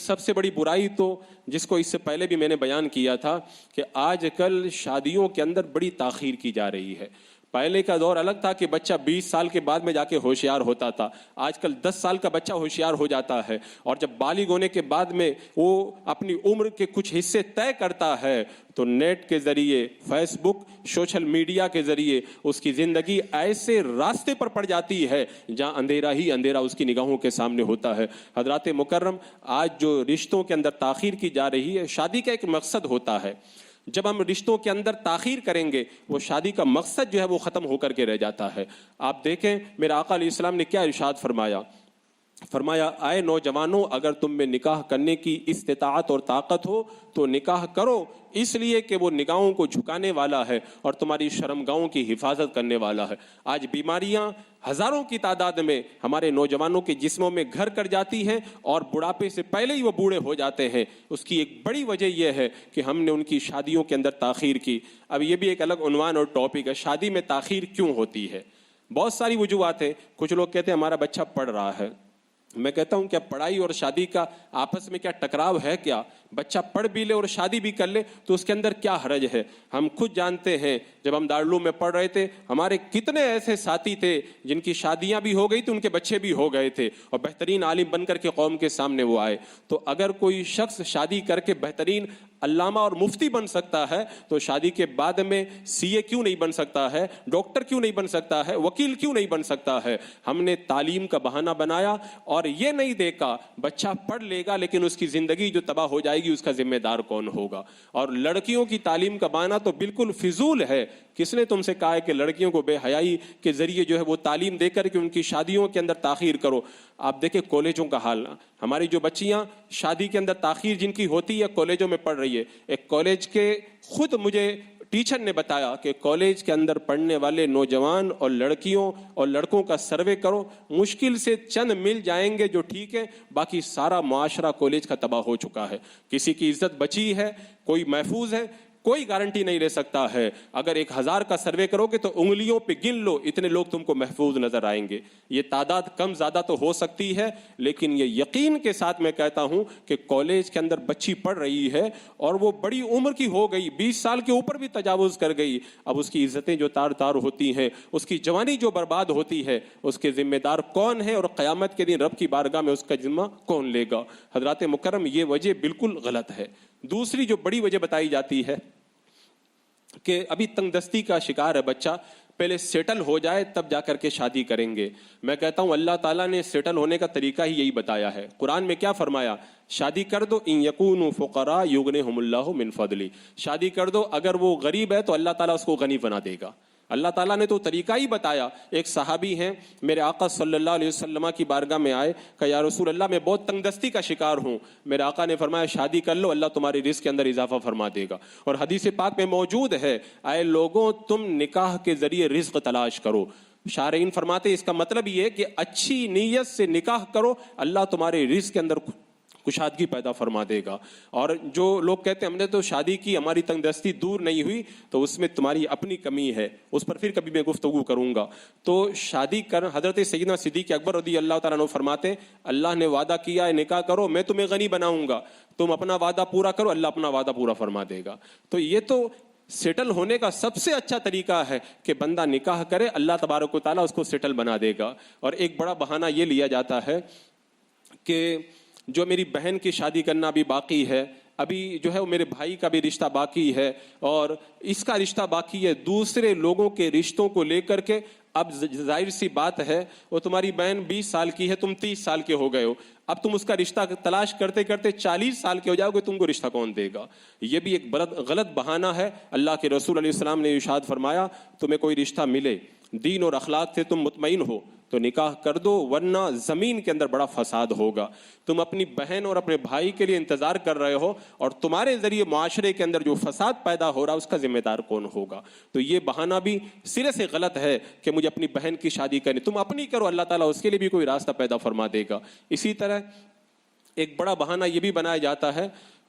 سب سے بڑی برائی تو جس کو اس سے پہلے بھی میں نے بیان کیا تھا کہ آج کل شادیوں کے اندر بڑی تاخیر کی جا رہی ہے. پہلے کا دور الگ تھا کہ بچہ 20 سال کے بعد میں جا کے ہوشیار ہوتا تھا. آج کل 10 سال کا بچہ ہوشیار ہو جاتا ہے, اور جب بالغ ہونے کے بعد میں وہ اپنی عمر کے کچھ حصے طے کرتا ہے تو نیٹ کے ذریعے, فیس بک, سوشل میڈیا کے ذریعے اس کی زندگی ایسے راستے پر پڑ جاتی ہے جہاں اندھیرا ہی اندھیرا اس کی نگاہوں کے سامنے ہوتا ہے. حضرات مکرم, آج جو رشتوں کے اندر تاخیر کی جا رہی ہے, شادی کا ایک مقصد ہوتا ہے. جب ہم رشتوں کے اندر تاخیر کریں گے وہ شادی کا مقصد جو ہے وہ ختم ہو کر کے رہ جاتا ہے. آپ دیکھیں میرے آقا علیہ السلام نے کیا ارشاد فرمایا. فرمایا, اے نوجوانوں, اگر تم میں نکاح کرنے کی استطاعت اور طاقت ہو تو نکاح کرو, اس لیے کہ وہ نگاہوں کو جھکانے والا ہے اور تمہاری شرمگاہوں کی حفاظت کرنے والا ہے. آج بیماریاں ہزاروں کی تعداد میں ہمارے نوجوانوں کے جسموں میں گھر کر جاتی ہیں اور بڑھاپے سے پہلے ہی وہ بوڑھے ہو جاتے ہیں. اس کی ایک بڑی وجہ یہ ہے کہ ہم نے ان کی شادیوں کے اندر تاخیر کی. اب یہ بھی ایک الگ عنوان اور ٹاپک ہے, شادی میں تاخیر کیوں ہوتی ہے. بہت ساری وجوہات ہیں. کچھ لوگ کہتے ہیں ہمارا بچہ پڑھ رہا ہے. میں کہتا ہوں کیا پڑھائی اور شادی کا آپس میں کیا ٹکراؤ ہے کیا؟ بچہ پڑھ بھی لے اور شادی بھی کر لے تو اس کے اندر کیا حرج ہے؟ ہم خود جانتے ہیں جب ہم دارالعلوم میں پڑھ رہے تھے ہمارے کتنے ایسے ساتھی تھے جن کی شادیاں بھی ہو گئی تو ان کے بچے بھی ہو گئے تھے اور بہترین عالم بن کر کے قوم کے سامنے وہ آئے. تو اگر کوئی شخص شادی کر کے بہترین علامہ اور مفتی بن سکتا ہے تو شادی کے بعد میں سی اے کیوں نہیں بن سکتا ہے, ڈاکٹر کیوں نہیں بن سکتا ہے, وکیل کیوں نہیں بن سکتا ہے؟ ہم نے تعلیم کا بہانہ بنایا اور یہ نہیں دیکھا بچہ پڑھ لے گا لیکن اس کی زندگی جو تباہ ہو جائے گی اس کا ذمہ دار کون ہوگا. اور لڑکیوں کی تعلیم کا بہانہ تو بالکل فضول ہے. کس نے تم سے کہا ہے کہ لڑکیوں کو بے حیائی کے ذریعے جو ہے وہ تعلیم دے کر کے ان کی شادیوں کے اندر تاخیر کرو؟ آپ دیکھیں کالجوں کا حال, ہماری جو بچیاں شادی کے اندر تاخیر جن کی ہوتی ہے کالجوں میں پڑھ رہی ہے. ایک کالج کے خود مجھے ٹیچر نے بتایا کہ کالج کے اندر پڑھنے والے نوجوان اور لڑکیوں اور لڑکوں کا سروے کرو, مشکل سے چند مل جائیں گے جو ٹھیک ہے, باقی سارا معاشرہ کالج کا تباہ ہو چکا ہے. کسی کی عزت بچی ہے, کوئی محفوظ ہے, کوئی گارنٹی نہیں لے سکتا ہے. اگر 1000 کا سروے کرو گے تو انگلیوں پہ گن لو اتنے لوگ تم کو محفوظ نظر آئیں گے. یہ تعداد کم زیادہ تو ہو سکتی ہے لیکن یہ یقین کے ساتھ میں کہتا ہوں کہ کالج کے اندر بچی پڑھ رہی ہے اور وہ بڑی عمر کی ہو گئی, 20 سال کے اوپر بھی تجاوز کر گئی. اب اس کی عزتیں جو تار تار ہوتی ہیں, اس کی جوانی جو برباد ہوتی ہے, اس کے ذمہ دار کون ہے اور قیامت کے دن رب کی بارگاہ میں اس کا ذمہ کون لے گا؟ حضرات مکرم, یہ وجہ بالکل غلط ہے. دوسری جو بڑی وجہ بتائی جاتی ہے کہ ابھی تنگ دستی کا شکار ہے بچہ, پہلے سیٹل ہو جائے تب جا کر کے شادی کریں گے. میں کہتا ہوں اللہ تعالیٰ نے سیٹل ہونے کا طریقہ ہی یہی بتایا ہے. قرآن میں کیا فرمایا؟ شادی کر دو, ان یکونوا فقراء یغنیہم اللہ من فضلہ. شادی کر دو, اگر وہ غریب ہے تو اللہ تعالیٰ اس کو غنی بنا دے گا. اللہ تعالیٰ نے تو طریقہ ہی بتایا. ایک صحابی ہیں میرے آقا صلی اللہ علیہ وسلم کی بارگاہ میں آئے کہ یا رسول اللہ میں بہت تنگ دستی کا شکار ہوں. میرے آقا نے فرمایا شادی کر لو, اللہ تمہاری رزق کے اندر اضافہ فرما دے گا. اور حدیث پاک میں موجود ہے, اے لوگوں تم نکاح کے ذریعے رزق تلاش کرو. شارعین فرماتے اس کا مطلب یہ ہے کہ اچھی نیت سے نکاح کرو, اللہ تمہارے رزق کے اندر کشادگی پیدا فرما دے گا. اور جو لوگ کہتے ہیں ہم نے تو شادی کی ہماری تنگ دستی دور نہیں ہوئی, تو اس میں تمہاری اپنی کمی ہے, اس پر پھر کبھی میں گفتگو کروں گا. تو شادی کر, حضرت سیدنا صدیق اکبر رضی اللہ تعالیٰ عنہ فرماتے ہیں اللہ نے وعدہ کیا ہے نکاح کرو میں تمہیں غنی بناؤں گا, تم اپنا وعدہ پورا کرو اللہ اپنا وعدہ پورا فرما دے گا. تو یہ تو سیٹل ہونے کا سب سے اچھا طریقہ ہے کہ بندہ نکاح کرے, اللہ تبارک و تعالیٰ اس کو سیٹل بنا دے گا. اور ایک بڑا بہانہ یہ لیا جاتا ہے کہ جو میری بہن کی شادی کرنا بھی باقی ہے, ابھی جو ہے وہ میرے بھائی کا بھی رشتہ باقی ہے اور اس کا رشتہ باقی ہے, دوسرے لوگوں کے رشتوں کو لے کر کے اب ظاہر سی بات ہے وہ تمہاری بہن 20 سال کی ہے, تم 30 سال کے ہو گئے ہو, اب تم اس کا رشتہ تلاش کرتے کرتے 40 سال کے ہو جاؤ گے, تم کو رشتہ کون دے گا؟ یہ بھی ایک غلط بہانہ ہے. اللہ کے رسول علیہ السلام نے ارشاد فرمایا تمہیں کوئی رشتہ ملے, دین اور اخلاق سے تم مطمئن ہو تو نکاح کر دو, ورنہ زمین کے اندر بڑا فساد ہوگا. تم اپنی بہن اور اپنے بھائی کے لیے انتظار کر رہے ہو اور تمہارے ذریعے معاشرے کے اندر جو فساد پیدا ہو رہا ہے اس کا ذمہ دار کون ہوگا؟ تو یہ بہانہ بھی سرے سے غلط ہے کہ مجھے اپنی بہن کی شادی کرنی, تم اپنی کرو, اللہ تعالیٰ اس کے لیے بھی کوئی راستہ پیدا فرما دے گا. اسی طرح ایک بڑا بہانہ یہ بھی بنایا جاتا ہے,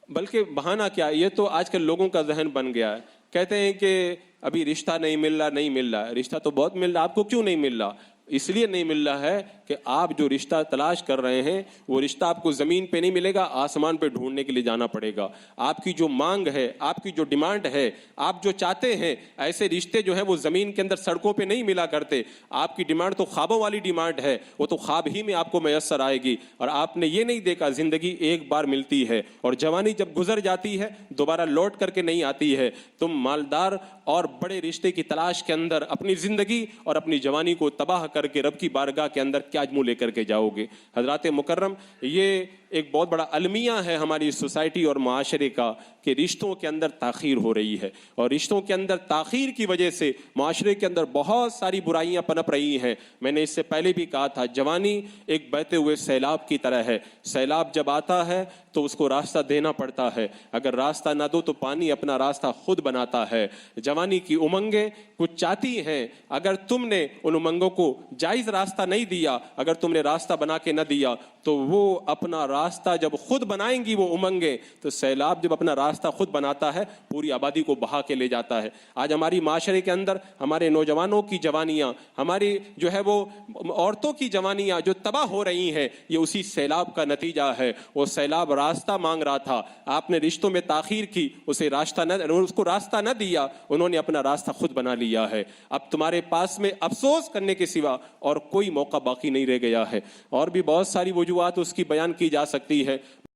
بلکہ بہانہ کیا, یہ تو آج کل لوگوں کا ذہن بن گیا ہے, کہتے ہیں کہ ابھی رشتہ نہیں مل رہا, رشتہ تو بہت مل رہا, آپ کو کیوں نہیں مل رہا؟ اس لیے نہیں مل رہا ہے کہ آپ جو رشتہ تلاش کر رہے ہیں وہ رشتہ آپ کو زمین پہ نہیں ملے گا، آسمان پہ ڈھونڈنے کے لیے جانا پڑے گا. آپ کی جو مانگ ہے، آپ کی جو ڈیمانڈ ہے، آپ جو چاہتے ہیں، ایسے رشتے جو ہیں وہ زمین کے اندر سڑکوں پہ نہیں ملا کرتے. آپ کی ڈیمانڈ تو خوابوں والی ڈیمانڈ ہے، وہ تو خواب ہی میں آپ کو میسر آئے گی. اور آپ نے یہ نہیں دیکھا زندگی ایک بار ملتی ہے اور جوانی جب گزر جاتی ہے دوبارہ لوٹ کر کے نہیں آتی ہے. تم مالدار اور بڑے رشتے کی تلاش کے اندر اپنی زندگی اور اپنی جوانی کو تباہ کر کے رب کی بارگاہ کے اندر کیا منہ لے کر کے جاؤ گے؟ حضرات مکرم، یہ ایک بہت بڑا المیہ ہے ہماری سوسائٹی اور معاشرے کا کہ رشتوں کے اندر تاخیر ہو رہی ہے، اور رشتوں کے اندر تاخیر کی وجہ سے معاشرے کے اندر بہت ساری برائیاں پنپ رہی ہیں. میں نے اس سے پہلے بھی کہا تھا، جوانی ایک بہتے ہوئے سیلاب کی طرح ہے. سیلاب جب آتا ہے تو اس کو راستہ دینا پڑتا ہے، اگر راستہ نہ دو تو پانی اپنا راستہ خود بناتا ہے. جوانی کی امنگیں کچھ چاہتی ہیں، اگر تم نے ان امنگوں کو جائز راستہ نہیں دیا، اگر تم نے راستہ بنا کے نہ دیا تو وہ اپنا راستہ جب خود بنائیں گی وہ امنگیں، تو سیلاب جب اپنا راستہ خود بناتا ہے پوری آبادی کو بہا کے لے جاتا ہے. آج ہماری معاشرے کے اندر ہمارے نوجوانوں کی جوانیاں، ہماری جو ہے وہ عورتوں کی جوانیاں جو تباہ ہو رہی ہیں، یہ اسی سیلاب کا نتیجہ ہے. وہ سیلاب راستہ مانگ رہا تھا، آپ نے رشتوں میں تاخیر کی، اس کو راستہ نہ دیا، انہوں نے اپنا راستہ خود بنا لیا ہے. اب تمہارے پاس میں افسوس کرنے کے سوا اور کوئی موقع باقی نہیں رہ گیا ہے. اور بھی بہت ساری وجوہات اس کی بیان کی جا سکتی ہے.